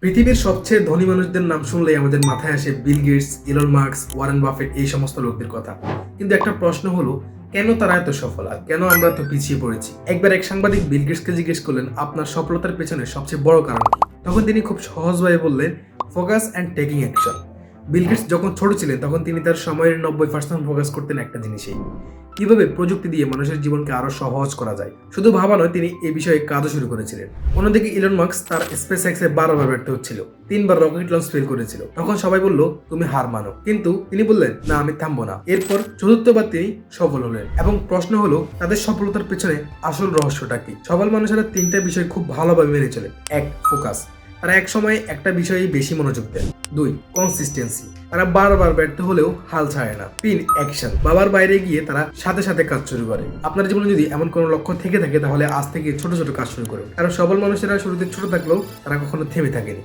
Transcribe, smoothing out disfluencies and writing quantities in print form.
পৃথিবীর সবচেয়ে ধনী মানুষদের নাম শুনলেই আমাদের মাথায় আসে Bill Gates, Elon Musk, Warren Buffett এই সমস্ত লোকদের কথা। কিন্তু একটা প্রশ্ন হলো, কেন তারা এত সফল আর কেন আমরা এত পিছিয়ে পড়েছি? একবার এক সাংবাদিক বিল গেটসকে জিজ্ঞেস করলেন, আপনার সফলতার পেছনে সবচেয়ে বড় কারণ কি? তখন তিনি খুব সহজভাবে বললেন, focus and taking action. Bill Gates যখন ছোট ছিলেন তখন তিনি তার সময়ের 90% ফোকাস করতেন একটা জিনিসেই, কিভাবে প্রযুক্তি দিয়ে মানুষের জীবনকে আরো সহজ করা যায়। শুধু ভাবা নয়, তিনি এই বিষয়ে কাজও শুরু করেছিলেন। অন্যদিকে ইলন মাস্ক তার স্পেস এক্সে বারবার ব্যর্থ হচ্ছিল, 3বার রকেট লঞ্চ ফেল করেছিল। তখন সবাই বলল, তুমি হার মানো, কিন্তু তিনি বললেন, না, আমি থামবো না। এরপর চতুর্থবার তিনি সফল হলেন। এবং প্রশ্ন হলো, তাদের সফলতার পেছনে আসল রহস্যটা কি? সফল মানুষেরা 3টা বিষয় খুব ভালোভাবে মেনে চলেন। 1. ফোকাস, তারা এক সময় একটা বিষয়ে বেশি মনোযোগ দেন। 2. কনসিস্টেন্সি, তারা বারবার ব্যর্থ হলেও হাল ছাড়ে না। 3. অ্যাকশন, বাবার বাইরে গিয়ে তারা সাথে সাথে কাজ শুরু করে। আপনার জীবনে যদি এমন কোনো লক্ষ্য থেকে থাকে তাহলে আজ থেকে ছোট ছোট কাজ শুরু করুন, কারণ সফল মানুষেরা শুরুতে ছোট থাকলেও তারা কখনো থেমে থাকেনি।